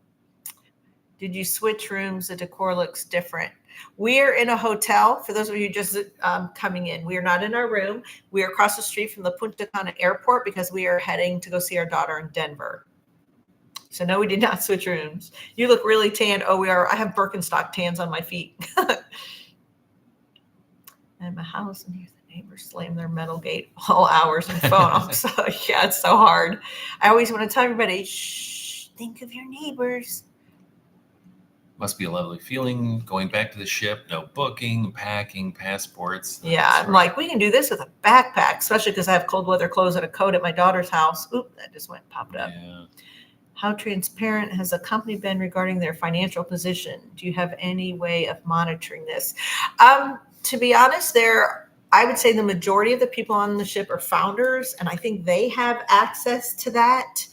did you switch rooms? The decor looks different. We are in a hotel. For those of you just coming in, we are not in our room. We are across the street from the Punta Cana airport because we are heading to go see our daughter in Denver. So no, we did not switch rooms. You look really tan. Oh, we are. I have Birkenstock tans on my feet. And my house, and here's the neighbors slam their metal gate all hours and phone. So yeah, it's so hard. I always want to tell everybody, shh, think of your neighbors. Must be a lovely feeling going back to the ship. No booking, packing, passports. I'm like, we can do this with a backpack, especially because I have cold weather clothes and a coat at my daughter's house. Oop, that just popped up. Yeah. How transparent has the company been regarding their financial position? Do you have any way of monitoring this? To be honest, I would say the majority of the people on the ship are founders, and I think they have access to that.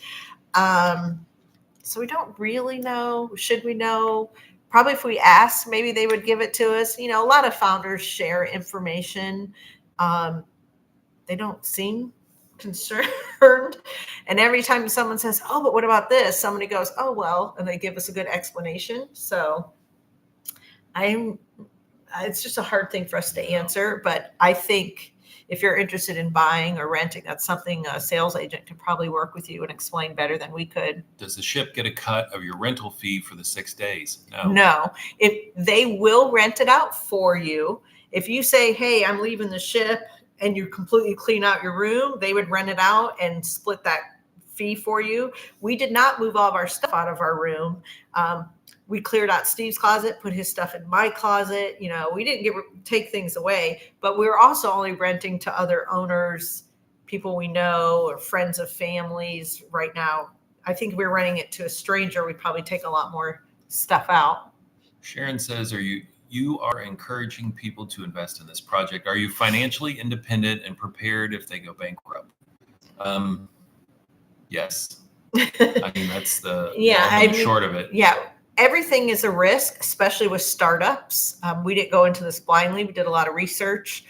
So we don't really know. Should we know? Probably if we asked, maybe they would give it to us. A lot of founders share information. They don't seem concerned. And every time someone says, oh, but what about this? Somebody goes, oh, well, and they give us a good explanation. So it's just a hard thing for us to answer. But I think if you're interested in buying or renting, that's something a sales agent can probably work with you and explain better than we could. Does the ship get a cut of your rental fee for the 6 days? No. If they will rent it out for you. If you say, hey, I'm leaving the ship, and you completely clean out your room, they would rent it out and split that fee for you. We did not move all of our stuff out of our room. We cleared out Steve's closet, put his stuff in my closet. We didn't take things away, but we were also only renting to other owners, people we know, or friends of families. Right now, I think if we were renting it to a stranger, we'd probably take a lot more stuff out. Sharon says, you are encouraging people to invest in this project. Are you financially independent and prepared if they go bankrupt? Yes. That's the short of it. Yeah. Everything is a risk, especially with startups. We didn't go into this blindly. We did a lot of research.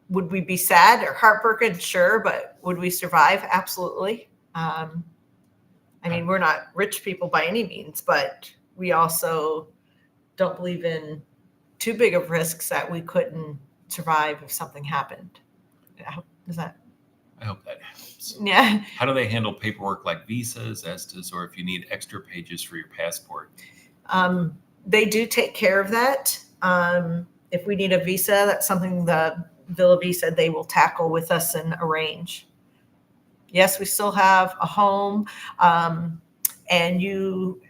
Would we be sad or heartbroken? Sure. But would we survive? Absolutely. We're not rich people by any means, but we also don't believe in too big of risks that we couldn't survive if something happened. I hope that helps. Yeah. How do they handle paperwork like visas, ESTAs, or if you need extra pages for your passport? They do take care of that. if we need a visa, that's something the Villa Vie said they will tackle with us and arrange. Yes, we still have a home.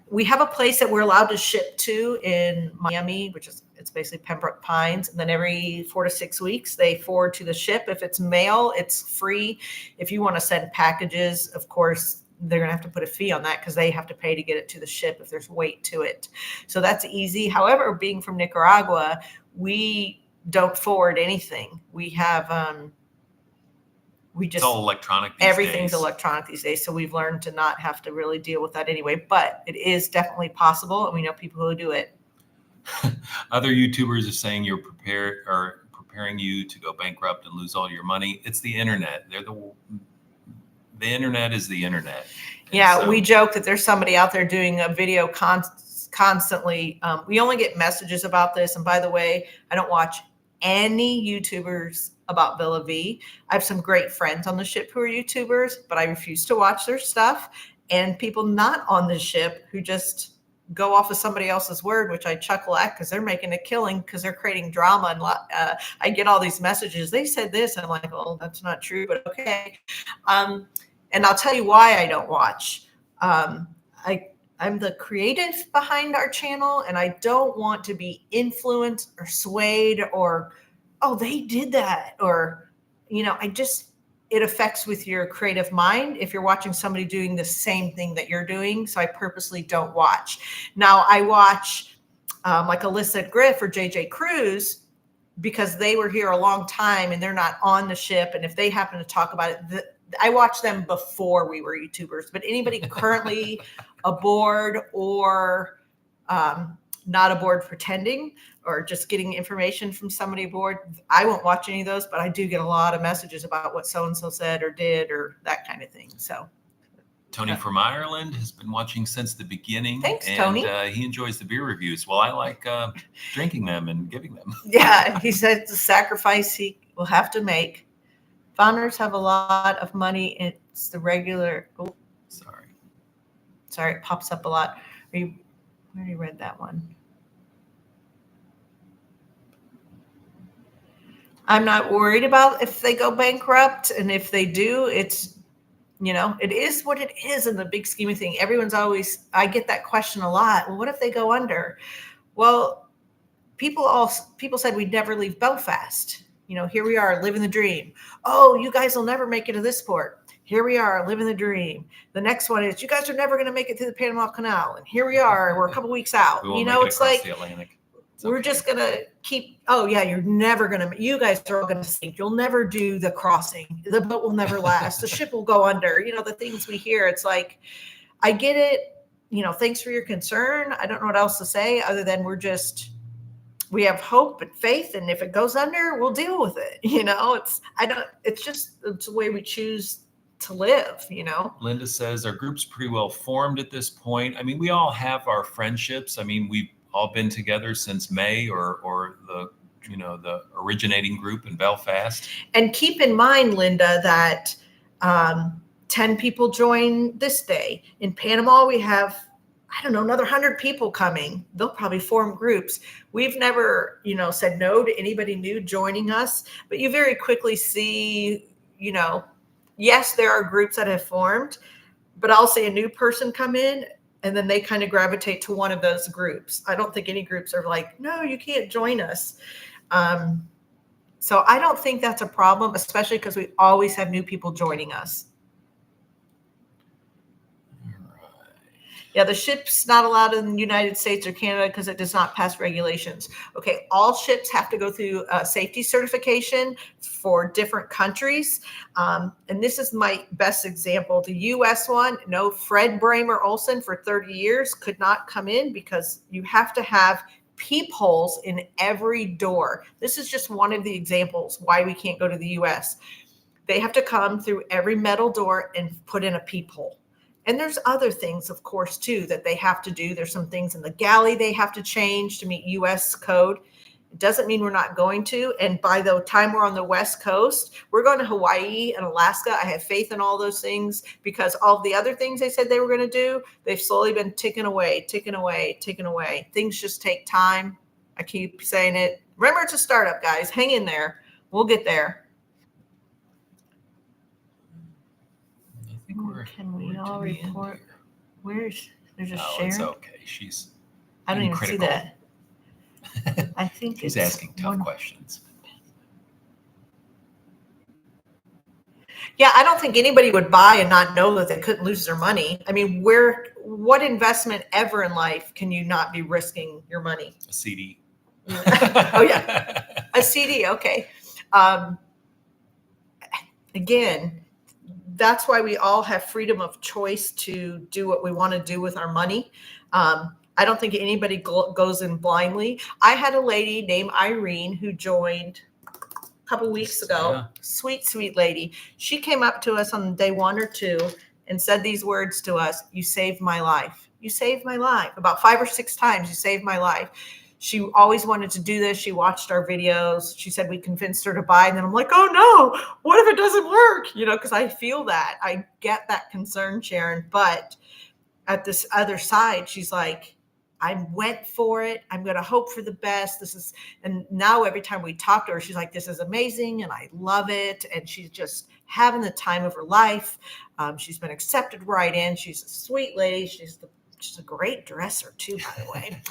We have a place that we're allowed to ship to in Miami, it's basically Pembroke Pines. And then every 4 to 6 weeks, they forward to the ship. If it's mail, it's free. If you want to send packages, of course, they're going to have to put a fee on that because they have to pay to get it to the ship if there's weight to it. So that's easy. However, being from Nicaragua, we don't forward anything. We have, it's all electronic these everything's days. electronic these days. So we've learned to not have to really deal with that anyway, but it is definitely possible. And we know people who do it. Other YouTubers are saying preparing you to go bankrupt and lose all your money. It's the internet. The internet is the internet. And yeah. so, We joke that there's somebody out there doing a video constantly. We only get messages about this. And by the way, I don't watch any YouTubers about Villa Vie. I have some great friends on the ship who are YouTubers, but I refuse to watch their stuff. And people not on the ship who just go off of somebody else's word, which I chuckle at because they're making a killing because they're creating drama. And I get all these messages. They said this, and I'm like, oh, that's not true, but okay. And I'll tell you why I don't watch. I'm the creative behind our channel, and I don't want to be influenced or swayed or, oh, they did that. Or, it affects with your creative mind if you're watching somebody doing the same thing that you're doing. So I purposely don't watch. Now I watch like Alyssa Griff or JJ Cruz because they were here a long time and they're not on the ship. And if they happen to talk about it, I watched them before we were YouTubers, but anybody currently aboard or not aboard pretending or just getting information from somebody aboard, I won't watch any of those, but I do get a lot of messages about what so-and-so said or did or that kind of thing. So Tony from Ireland has been watching since the beginning. Thanks, and Tony. He enjoys the beer reviews. Well, I like drinking them and giving them. Yeah, he said it's a sacrifice he will have to make. Founders have a lot of money. It's the regular. Oh, sorry, it pops up a lot. I already read that one. I'm not worried about if they go bankrupt, and if they do, it's, it is what it is in the big scheme of things. I get that question a lot. Well, what if they go under? Well, people said we'd never leave Belfast. Here we are living the dream. Oh, you guys will never make it to this port. Here we are living the dream. The next one is you guys are never going to make it to the Panama Canal. And here we are. We're a couple weeks out. It's like the Atlantic. We're just going to keep, oh yeah, you're never going to, you guys are all going to sink. You'll never do the crossing. The boat will never last. The ship will go under. The things we hear, it's like, I get it. Thanks for your concern. I don't know what else to say other than we have hope and faith. And if it goes under, we'll deal with it. It's the way we choose to live, Linda says our group's pretty well formed at this point. I mean, we all have our friendships. I mean, we've all been together since May or the originating group in Belfast. And keep in mind, Linda, that 10 people join this day. In Panama, we have, another 100 people coming. They'll probably form groups. We've never, said no to anybody new joining us, but you very quickly see, yes, there are groups that have formed, but I'll see a new person come in and then they kind of gravitate to one of those groups. I don't think any groups are like, no, you can't join us. So I don't think that's a problem, especially because we always have new people joining us. Yeah, the ship's not allowed in the United States or Canada because it does not pass regulations. Okay, all ships have to go through safety certification for different countries. And this is my best example. The U.S. one, no, Fred Bramer Olson for 30 years could not come in because you have to have peepholes in every door. This is just one of the examples why we can't go to the U.S. They have to come through every metal door and put in a peephole. And there's other things, of course, too, that they have to do. There's some things in the galley they have to change to meet U.S. code. It doesn't mean we're not going to. And by the time we're on the West Coast, we're going to Hawaii and Alaska. I have faith in all those things because all the other things they said they were going to do, they've slowly been ticking away. Things just take time. I keep saying it. Remember, it's a startup, guys. Hang in there. We'll get there. I think we're. Can we all report? There's a Sharon? It's okay. She's. I don't even see that. I think she's asking tough questions. Yeah, I don't think anybody would buy and not know that they couldn't lose their money. I mean, what investment ever in life can you not be risking your money? A CD. Oh yeah, a CD. Okay. Again, that's why we all have freedom of choice to do what we want to do with our money. I don't think anybody goes in blindly. I had a lady named Irene who joined a couple weeks ago. Yeah. Sweet lady. She came up to us on day 1 or 2 and said these words to us: "You saved my life. You saved my life." About 5 or 6 times, "You saved my life." She always wanted to do this. She watched our videos. She said we convinced her to buy. And then I'm like, oh no, what if it doesn't work? Because I feel that. I get that concern, Sharon. But at this other side, she's like, I went for it. I'm going to hope for the best. And now every time we talk to her, she's like, this is amazing. And I love it. And she's just having the time of her life. She's been accepted right in. She's a sweet lady. She's a great dresser too, by the way.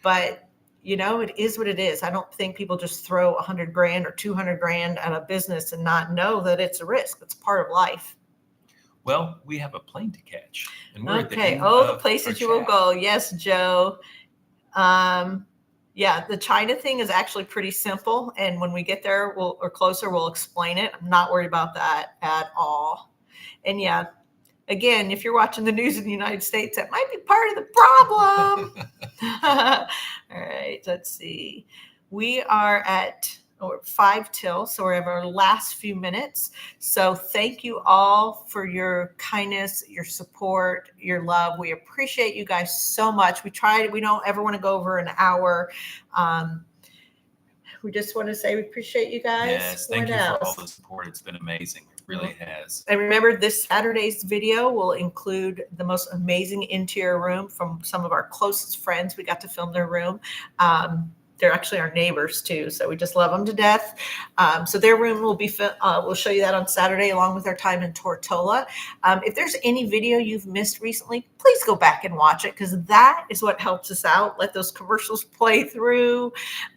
But it is what it is. I don't think people just throw $100,000 or $200,000 at a business and not know that it's a risk. It's part of life. Well, we have a plane to catch. And we're okay. At the end the places you will go. Yes, Joe. Yeah, the China thing is actually pretty simple. And when we get there or closer, we'll explain it. I'm not worried about that at all. And yeah, again, if you're watching the news in the United States, that might be part of the problem. All right, let's see. We are at 5 till, so we're at our last few minutes. So thank you all for your kindness, your support, your love. We appreciate you guys so much. We don't ever want to go over an hour. We just want to say we appreciate you guys. Yes, thank you for all the support. It's been amazing. Really has. And remember, this Saturday's video will include the most amazing interior room from some of our closest friends. We got to film their room. They're actually our neighbors too, so we just love them to death. So their room will be we'll show you that on Saturday, along with our time in Tortola. If there's any video you've missed recently, please go back and watch it, because that is what helps us out. Let those commercials play through.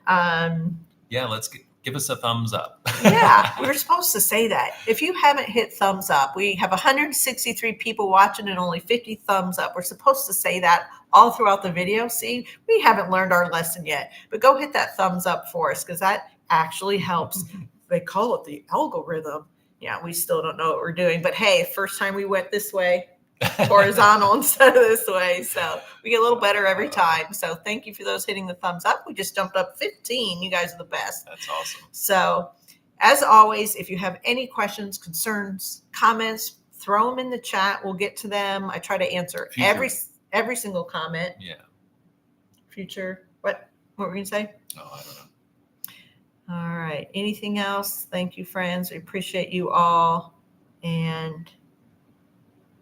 Yeah, give us a thumbs up. Yeah, we were supposed to say that. If you haven't hit thumbs up, we have 163 people watching and only 50 thumbs up. We're supposed to say that all throughout the video. See, we haven't learned our lesson yet, but go hit that thumbs up for us, because that actually helps. They call it the algorithm. Yeah, we still don't know what we're doing, but hey, first time we went this way, horizontal instead of this way. So we get a little better every time. So thank you for those hitting the thumbs up. We just jumped up 15. You guys are the best. That's awesome. So as always, if you have any questions, concerns, comments, throw them in the chat. We'll get to them. I try to answer every single comment. Yeah. Future. What were we going to say? Oh, I don't know. All right. Anything else? Thank you, friends. We appreciate you all. And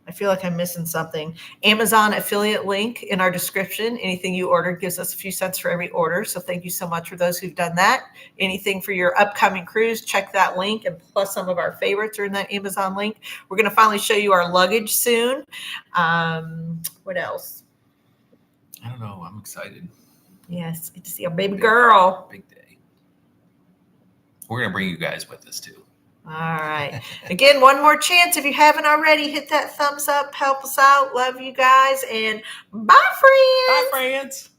I feel like I'm missing something. Amazon affiliate link in our description. Anything you order gives us a few cents for every order. So thank you so much for those who've done that. Anything for your upcoming cruise, check that link. And plus some of our favorites are in that Amazon link. We're going to finally show you our luggage soon. What else? I don't know. I'm excited. Yes, good to see our baby girl. Big day. We're going to bring you guys with us too. All right. Again, one more chance. If you haven't already, hit that thumbs up. Help us out. Love you guys. And bye, friends. Bye, friends.